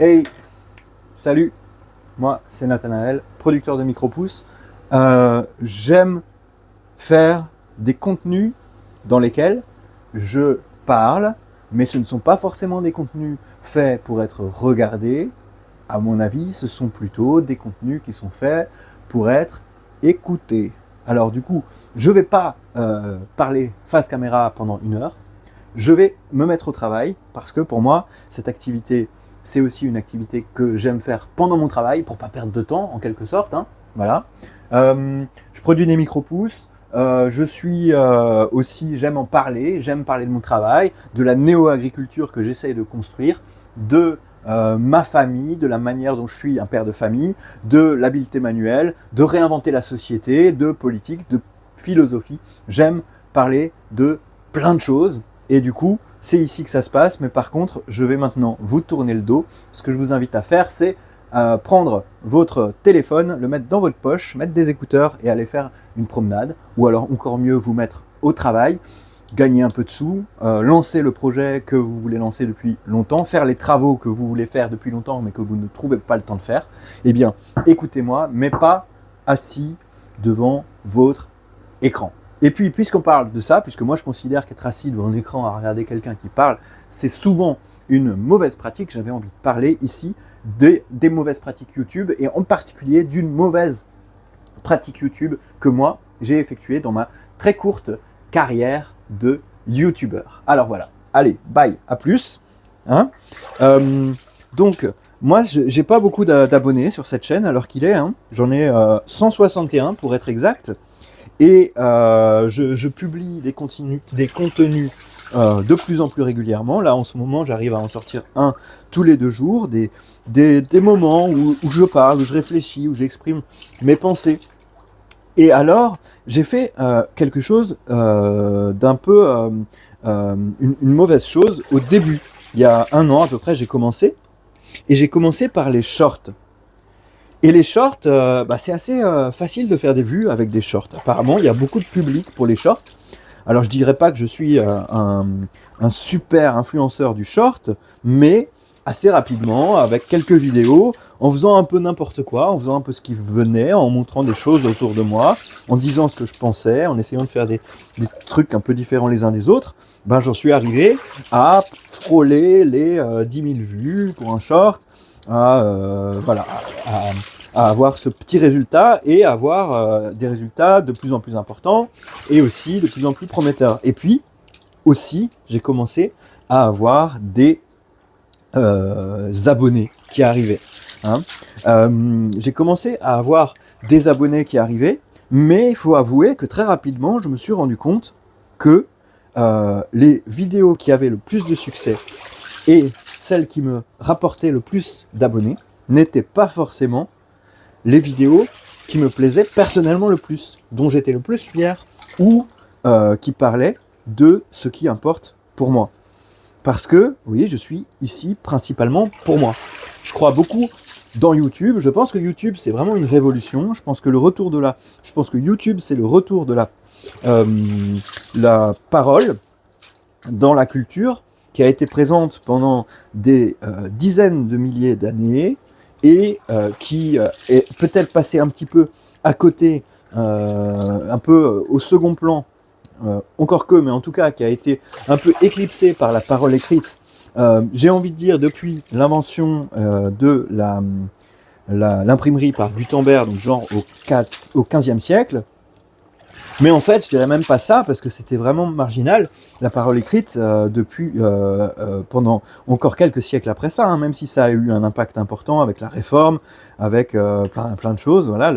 Hey, salut, moi c'est Nathanaël, producteur de Micropousse. J'aime faire des contenus dans lesquels je parle, mais ce ne sont pas forcément des contenus faits pour être regardés. À mon avis, ce sont plutôt des contenus qui sont faits pour être écoutés. Alors du coup, je ne vais pas parler face caméra pendant 1 heure. Je vais me mettre au travail parce que pour moi, cette activité, c'est aussi une activité que j'aime faire pendant mon travail pour pas perdre de temps en quelque sorte. Hein. Voilà. Je produis des micro-pousses. Je suis aussi, j'aime parler de mon travail, de la néo-agriculture que j'essaye de construire, de ma famille, de la manière dont je suis un père de famille, de l'habileté manuelle, de réinventer la société, de politique, de philosophie. J'aime parler de plein de choses. Et du coup, c'est ici que ça se passe, mais par contre, je vais maintenant vous tourner le dos. Ce que je vous invite à faire, c'est prendre votre téléphone, le mettre dans votre poche, mettre des écouteurs et aller faire une promenade. Ou alors, encore mieux, vous mettre au travail, gagner un peu de sous, lancer le projet que vous voulez lancer depuis longtemps, faire les travaux que vous voulez faire depuis longtemps, mais que vous ne trouvez pas le temps de faire. Eh bien, écoutez-moi, mais pas assis devant votre écran. Et puis, puisqu'on parle de ça, puisque moi je considère qu'être assis devant un écran à regarder quelqu'un qui parle, c'est souvent une mauvaise pratique, j'avais envie de parler ici des mauvaises pratiques YouTube, et en particulier d'une mauvaise pratique YouTube que moi j'ai effectuée dans ma très courte carrière de YouTuber. Alors voilà, allez, bye, à plus. Hein donc, moi, j'ai pas beaucoup d'abonnés sur cette chaîne, alors qu'il est, hein, j'en ai 161 pour être exact. Et je publie des contenus de plus en plus régulièrement. Là, en ce moment, j'arrive à en sortir un tous les 2 jours. Des moments où je parle, où je réfléchis, où j'exprime mes pensées. Et alors, j'ai fait quelque chose d'un peu... une mauvaise chose au début. Il y a 1 an à peu près, j'ai commencé. Et j'ai commencé par les shorts. Et les shorts, c'est assez facile de faire des vues avec des shorts. Apparemment, il y a beaucoup de public pour les shorts. Alors, je dirais pas que je suis un super influenceur du short, mais assez rapidement, avec quelques vidéos, en faisant un peu n'importe quoi, en faisant un peu ce qui venait, en montrant des choses autour de moi, en disant ce que je pensais, en essayant de faire des trucs un peu différents les uns des autres, j'en suis arrivé à frôler les 10 000 vues pour un short, voilà, à avoir ce petit résultat et avoir des résultats de plus en plus importants et aussi de plus en plus prometteurs. Et puis aussi, j'ai commencé à avoir des abonnés qui arrivaient. Hein. J'ai commencé à avoir des abonnés qui arrivaient, mais il faut avouer que très rapidement, je me suis rendu compte que les vidéos qui avaient le plus de succès et celles qui me rapportaient le plus d'abonnés n'étaient pas forcément les vidéos qui me plaisaient personnellement le plus, dont j'étais le plus fier, ou qui parlaient de ce qui importe pour moi. Parce que, vous voyez, je suis ici principalement pour moi. Je crois beaucoup dans YouTube. Je pense que YouTube, c'est vraiment une révolution. Je pense que YouTube, c'est le retour de la parole dans la culture qui a été présente pendant des dizaines de milliers d'années et qui est peut-être passé un petit peu à côté, un peu au second plan, encore que, mais en tout cas qui a été un peu éclipsé par la parole écrite, j'ai envie de dire depuis l'invention de l'imprimerie par Gutenberg, donc genre au 15e siècle. Mais en fait, je dirais même pas ça, parce que c'était vraiment marginal, la parole écrite, depuis pendant encore quelques siècles après ça, hein, même si ça a eu un impact important avec la Réforme, avec plein de choses, voilà,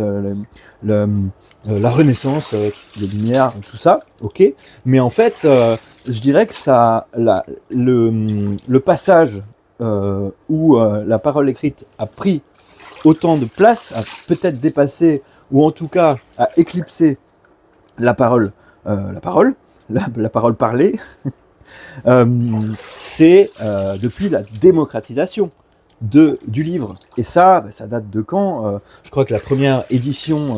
la Renaissance, les Lumières, tout ça, ok. Mais en fait, je dirais que ça, le passage où la parole écrite a pris autant de place, a peut-être dépassé, ou en tout cas a éclipsé la parole parlée, c'est depuis la démocratisation du livre. Et ça, ça date de quand je crois que la première édition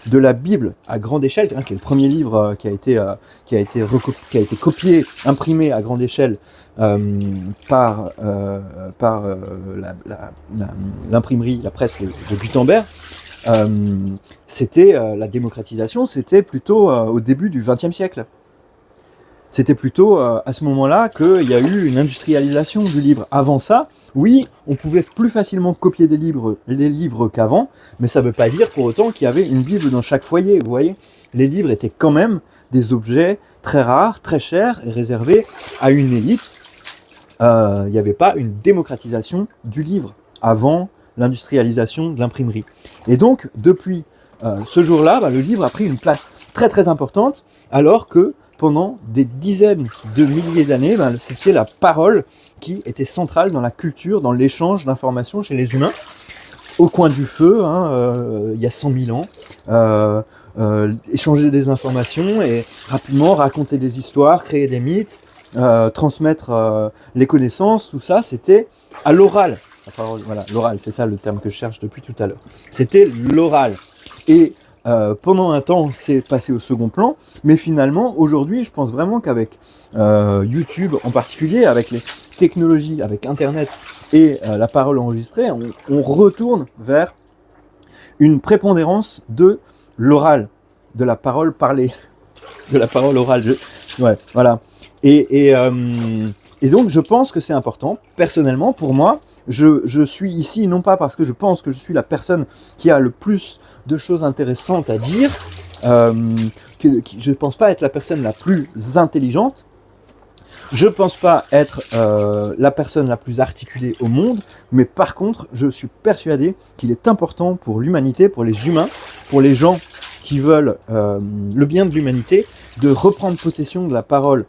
de la Bible à grande échelle, qui est le premier livre qui a été copié, imprimé à grande échelle par l'imprimerie, la presse de Gutenberg, c'était la démocratisation, c'était plutôt au début du XXe siècle. C'était plutôt à ce moment-là qu'il y a eu une industrialisation du livre. Avant ça, oui, on pouvait plus facilement copier les livres qu'avant, mais ça ne veut pas dire pour autant qu'il y avait une Bible dans chaque foyer. Vous voyez, les livres étaient quand même des objets très rares, très chers et réservés à une élite. Il n'y avait pas une démocratisation du livre avant l'industrialisation de l'imprimerie. Et donc, depuis ce jour-là, le livre a pris une place très très importante, alors que pendant des dizaines de milliers d'années, c'était la parole qui était centrale dans la culture, dans l'échange d'informations chez les humains. Au coin du feu, il y a 100 000 ans, échanger des informations et rapidement raconter des histoires, créer des mythes, transmettre les connaissances, tout ça, c'était à l'oral. Voilà, l'oral, c'est ça le terme que je cherche depuis tout à l'heure. C'était l'oral. Et pendant un temps, c'est passé au second plan, mais finalement, aujourd'hui, je pense vraiment qu'avec YouTube en particulier, avec les technologies, avec Internet et la parole enregistrée, on retourne vers une prépondérance de l'oral, de la parole parlée, de la parole orale. Ouais, voilà. Et donc, je pense que c'est important, personnellement, pour moi. Je suis ici non pas parce que je pense que je suis la personne qui a le plus de choses intéressantes à dire, je ne pense pas être la personne la plus intelligente, je ne pense pas être la personne la plus articulée au monde, mais par contre, je suis persuadé qu'il est important pour l'humanité, pour les humains, pour les gens qui veulent le bien de l'humanité, de reprendre possession de la parole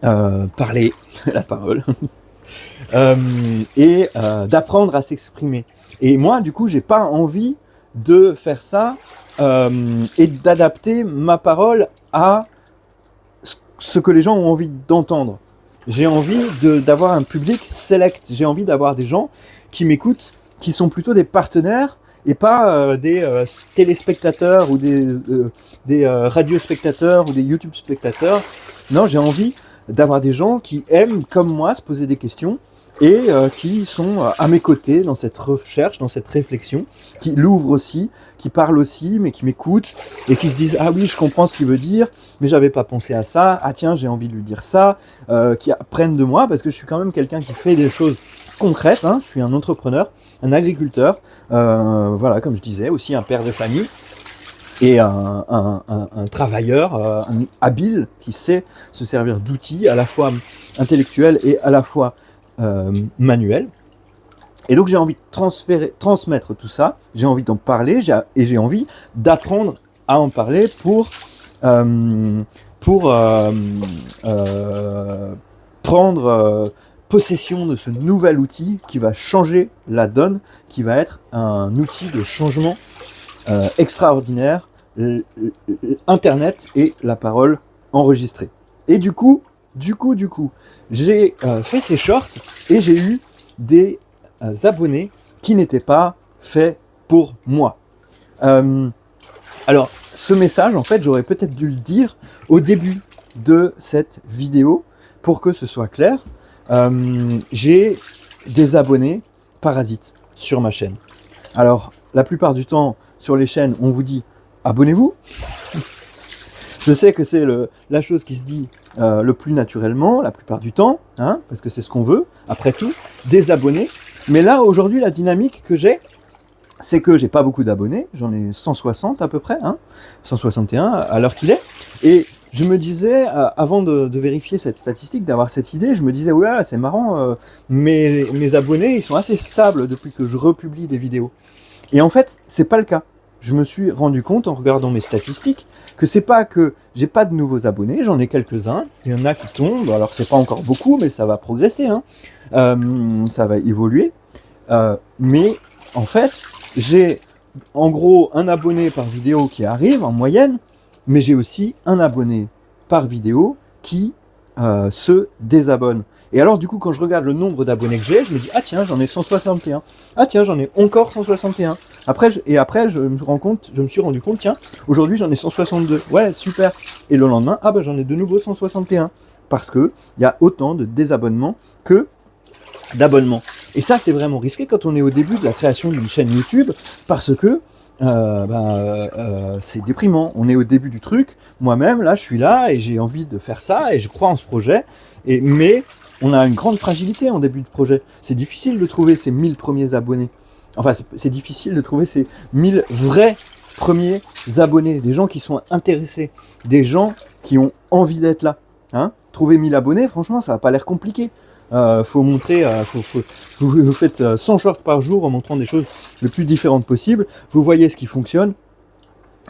parler, la parole, et d'apprendre à s'exprimer. Et moi, du coup, j'ai pas envie de faire ça et d'adapter ma parole à ce que les gens ont envie d'entendre. J'ai envie d'avoir un public select. J'ai envie d'avoir des gens qui m'écoutent, qui sont plutôt des partenaires et pas des téléspectateurs ou des radiospectateurs ou des YouTube spectateurs. Non, j'ai envie d'avoir des gens qui aiment, comme moi, se poser des questions et qui sont à mes côtés dans cette recherche, dans cette réflexion, qui l'ouvrent aussi, qui parlent aussi, mais qui m'écoutent et qui se disent « Ah oui, je comprends ce qu'il veut dire, mais j'avais pas pensé à ça. Ah tiens, j'ai envie de lui dire ça. » Qui apprennent de moi, parce que je suis quand même quelqu'un qui fait des choses concrètes. Je suis un entrepreneur, un agriculteur, voilà, comme je disais, aussi un père de famille. Et un travailleur habile qui sait se servir d'outils à la fois intellectuels et à la fois manuels. Et donc j'ai envie de transmettre tout ça, j'ai envie d'en parler et j'ai envie d'apprendre à en parler pour prendre possession de ce nouvel outil qui va changer la donne, qui va être un outil de changement extraordinaire, Internet et la parole enregistrée. Et du coup, j'ai fait ces shorts et j'ai eu des abonnés qui n'étaient pas faits pour moi. Alors, ce message, en fait, j'aurais peut-être dû le dire au début de cette vidéo pour que ce soit clair. J'ai des abonnés parasites sur ma chaîne. Alors, la plupart du temps, sur les chaînes, on vous dit « Abonnez-vous ». Je sais que c'est la chose qui se dit le plus naturellement, la plupart du temps, parce que c'est ce qu'on veut, après tout, des abonnés. Mais là, aujourd'hui, la dynamique que j'ai, c'est que j'ai pas beaucoup d'abonnés, j'en ai 160 à peu près, 161 à l'heure qu'il est. Et je me disais, avant de vérifier cette statistique, d'avoir cette idée, je me disais, ouais, c'est marrant, mes abonnés, ils sont assez stables depuis que je republie des vidéos. Et en fait, c'est pas le cas. Je me suis rendu compte en regardant mes statistiques que c'est pas que j'ai pas de nouveaux abonnés, j'en ai quelques-uns, il y en a qui tombent, alors c'est pas encore beaucoup, mais ça va progresser, ça va évoluer. Mais en fait, j'ai en gros un abonné par vidéo qui arrive en moyenne, mais j'ai aussi un abonné par vidéo qui se désabonne. Et alors, du coup, quand je regarde le nombre d'abonnés que j'ai, je me dis, ah tiens, j'en ai 161. Ah tiens, j'en ai encore 161. Après, je me suis rendu compte, tiens, aujourd'hui j'en ai 162. Ouais, super. Et le lendemain, ah bah j'en ai de nouveau 161. Parce que il y a autant de désabonnements que d'abonnements. Et ça, c'est vraiment risqué quand on est au début de la création d'une chaîne YouTube, parce que c'est déprimant. On est au début du truc. Moi-même, là, je suis là et j'ai envie de faire ça et je crois en ce projet. Mais on a une grande fragilité en début de projet. C'est difficile de trouver ces 1000 premiers abonnés. Enfin, c'est difficile de trouver ces 1000 vrais premiers abonnés. Des gens qui sont intéressés. Des gens qui ont envie d'être là. Hein, trouver 1000 abonnés, franchement, ça n'a pas l'air compliqué. Faut montrer, vous faites 100 shorts par jour en montrant des choses les plus différentes possibles. Vous voyez ce qui fonctionne.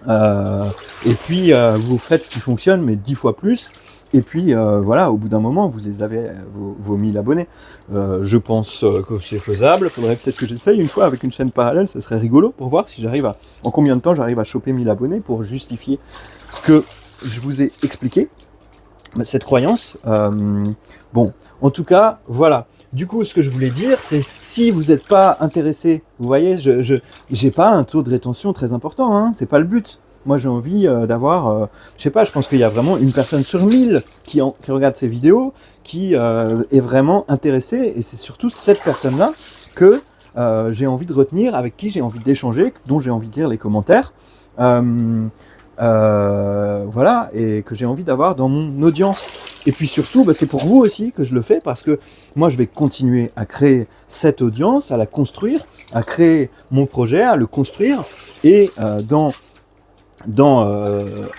Et puis vous faites ce qui fonctionne, mais 10 fois plus. Et puis voilà, au bout d'un moment, vous les avez, vos 1000 abonnés. Je pense que c'est faisable. Il faudrait peut-être que j'essaye une fois avec une chaîne parallèle. Ce serait rigolo pour voir si j'arrive en combien de temps j'arrive à choper 1000 abonnés pour justifier ce que je vous ai expliqué. Cette croyance. Bon, en tout cas, voilà. Du coup, ce que je voulais dire, c'est si vous n'êtes pas intéressé, vous voyez, j'ai pas un taux de rétention très important, hein, c'est pas le but. Moi, j'ai envie d'avoir, je sais pas, je pense qu'il y a vraiment une personne sur 1000 qui regarde ces vidéos, qui est vraiment intéressée, et c'est surtout cette personne-là que j'ai envie de retenir, avec qui j'ai envie d'échanger, dont j'ai envie de lire les commentaires. Voilà, et que j'ai envie d'avoir dans mon audience. Et puis surtout, c'est pour vous aussi que je le fais, parce que moi je vais continuer à créer cette audience, à la construire, à créer mon projet, à le construire, et dans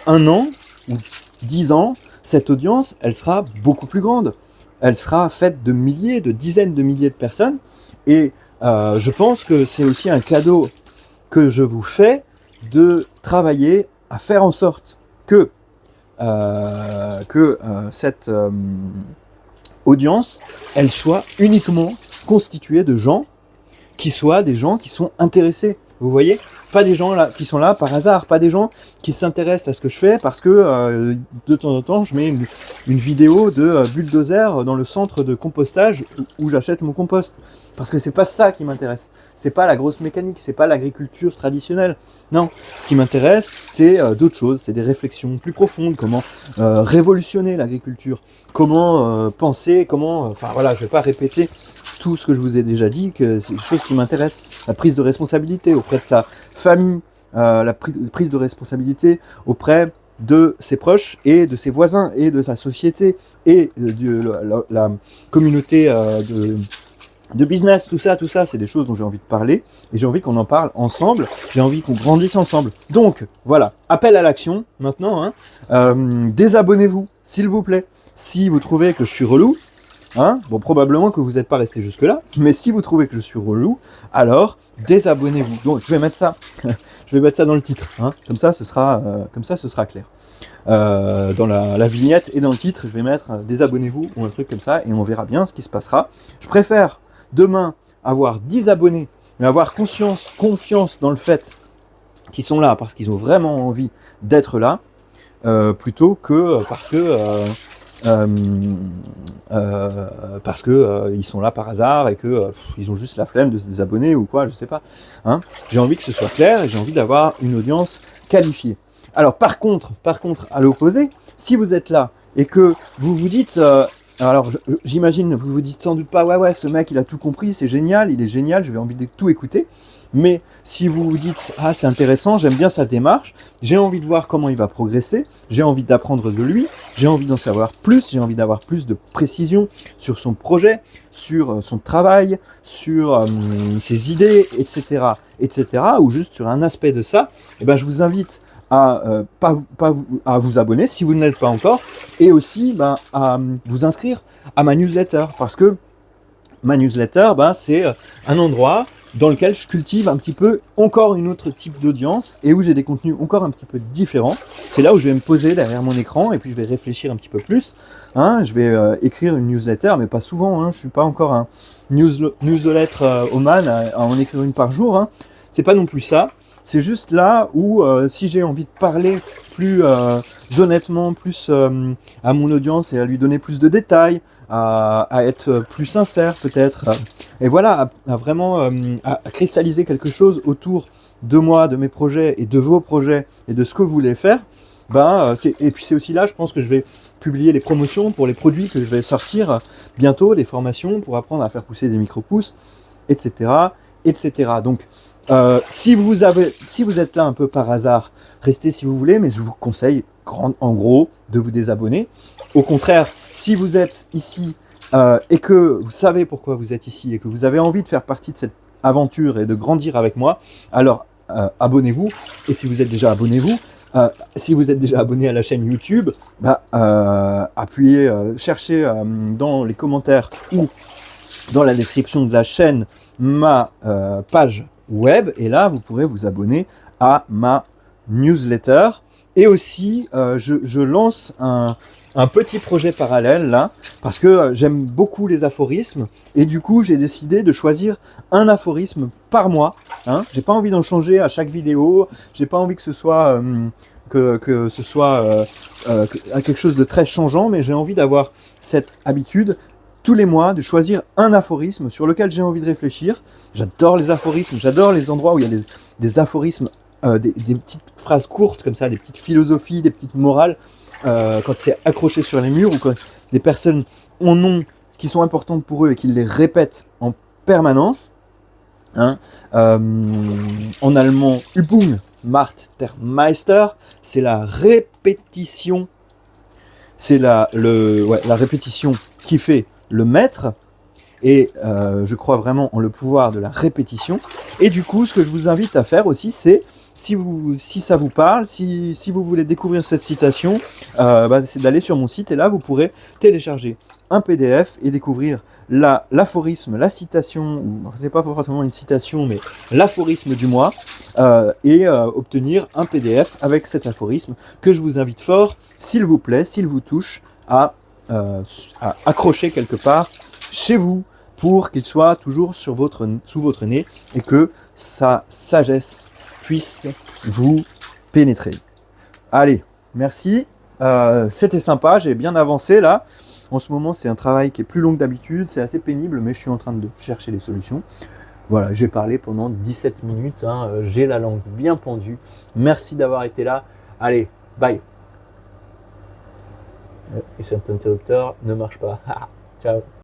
1 an ou 10 ans, cette audience, elle sera beaucoup plus grande. Elle sera faite de milliers, de dizaines de milliers de personnes, et je pense que c'est aussi un cadeau que je vous fais de travailler à faire en sorte que cette audience, elle soit uniquement constituée de gens qui soient des gens qui sont intéressés. Vous voyez ? Pas des gens là qui sont là par hasard, pas des gens qui s'intéressent à ce que je fais parce que de temps en temps je mets une vidéo de bulldozer dans le centre de compostage où j'achète mon compost. Parce que c'est pas ça qui m'intéresse. C'est pas la grosse mécanique, c'est pas l'agriculture traditionnelle. Non, ce qui m'intéresse, c'est d'autres choses, c'est des réflexions plus profondes, comment révolutionner l'agriculture, comment penser, enfin voilà, je vais pas répéter tout ce que je vous ai déjà dit, que c'est des choses qui m'intéressent. La prise de responsabilité auprès de sa famille, la prise de responsabilité auprès de ses proches et de ses voisins et de sa société et de la communauté de business, tout ça, c'est des choses dont j'ai envie de parler et j'ai envie qu'on en parle ensemble, j'ai envie qu'on grandisse ensemble. Donc voilà, appel à l'action maintenant, hein. Désabonnez-vous, s'il vous plaît. Si vous trouvez que je suis relou, hein, bon, probablement que vous n'êtes pas resté jusque-là, mais si vous trouvez que je suis relou, alors désabonnez-vous. Donc je vais mettre ça, je vais mettre ça dans le titre, hein. Comme ça, ce sera clair. Dans la vignette et dans le titre, je vais mettre désabonnez-vous ou un truc comme ça et on verra bien ce qui se passera. Je préfère demain avoir 10 abonnés, mais avoir confiance dans le fait qu'ils sont là parce qu'ils ont vraiment envie d'être là, plutôt que parce que ils sont là par hasard et que ils ont juste la flemme de se désabonner ou quoi, je sais pas. Hein, j'ai envie que ce soit clair et j'ai envie d'avoir une audience qualifiée. Alors par contre, à l'opposé, si vous êtes là et que vous vous dites, alors j'imagine, vous vous dites sans doute pas, ouais, ce mec il a tout compris, c'est génial, il est génial, j'ai envie de tout écouter. Mais si vous vous dites, ah c'est intéressant, j'aime bien sa démarche, j'ai envie de voir comment il va progresser, j'ai envie d'apprendre de lui, j'ai envie d'en savoir plus, j'ai envie d'avoir plus de précision sur son projet, sur son travail, sur ses idées, etc., ou juste sur un aspect de ça, et ben je vous invite à vous abonner si vous ne l'êtes pas encore, et aussi à vous inscrire à ma newsletter, parce que ma newsletter, c'est un endroit dans lequel je cultive un petit peu encore une autre type d'audience et où j'ai des contenus encore un petit peu différents. C'est là où je vais me poser derrière mon écran et puis je vais réfléchir un petit peu plus. Hein, je vais écrire une newsletter, mais pas souvent. Hein, je suis pas encore un newsletter oman à en écrire une par jour. Hein. C'est pas non plus ça. C'est juste là où si j'ai envie de parler plus honnêtement, plus à mon audience et à lui donner plus de détails, à être plus sincère peut-être, et voilà, à vraiment à cristalliser quelque chose autour de moi, de mes projets et de vos projets et de ce que vous voulez faire. Et puis c'est aussi là, je pense que je vais publier les promotions pour les produits que je vais sortir bientôt, des formations pour apprendre à faire pousser des micro-pousses, etc., etc. Donc, si vous êtes là un peu par hasard, restez si vous voulez, mais je vous conseille en gros de vous désabonner. Au contraire, si vous êtes ici et que vous savez pourquoi vous êtes ici et que vous avez envie de faire partie de cette aventure et de grandir avec moi, alors abonnez-vous. Et si vous êtes déjà abonnez-vous. Si vous êtes déjà abonné à la chaîne YouTube, appuyez, cherchez dans les commentaires ou dans la description de la chaîne ma page web, et là vous pourrez vous abonner à ma newsletter. Et aussi je lance un petit projet parallèle là, parce que j'aime beaucoup les aphorismes, et du coup j'ai décidé de choisir un aphorisme par mois. J'ai pas envie d'en changer à chaque vidéo, j'ai pas envie que ce soit quelque chose de très changeant, mais j'ai envie d'avoir cette habitude tous les mois de choisir un aphorisme sur lequel j'ai envie de réfléchir. J'adore les aphorismes, j'adore les endroits où il y a des aphorismes, des petites phrases courtes comme ça, des petites philosophies, des petites morales, quand c'est accroché sur les murs ou quand des personnes en ont qui sont importantes pour eux et qui les répètent en permanence. En allemand, Übung macht der Meister, c'est la répétition, c'est la répétition qui fait le maître. Et je crois vraiment en le pouvoir de la répétition. Et du coup, ce que je vous invite à faire aussi, c'est, si ça vous parle, si vous voulez découvrir cette citation, c'est d'aller sur mon site, et là, vous pourrez télécharger un PDF et découvrir l'aphorisme, la citation, ou c'est pas forcément une citation, mais l'aphorisme du mois, et obtenir un PDF avec cet aphorisme que je vous invite fort, s'il vous plaît, s'il vous touche, à accrocher quelque part chez vous, pour qu'il soit toujours sous votre nez et que sa sagesse puisse vous pénétrer. Allez, merci. C'était sympa, j'ai bien avancé là. En ce moment, c'est un travail qui est plus long que d'habitude, c'est assez pénible, mais je suis en train de chercher des solutions. Voilà, j'ai parlé pendant 17 minutes, j'ai la langue bien pendue. Merci d'avoir été là. Allez, bye. Et cet interrupteur ne marche pas. Ciao.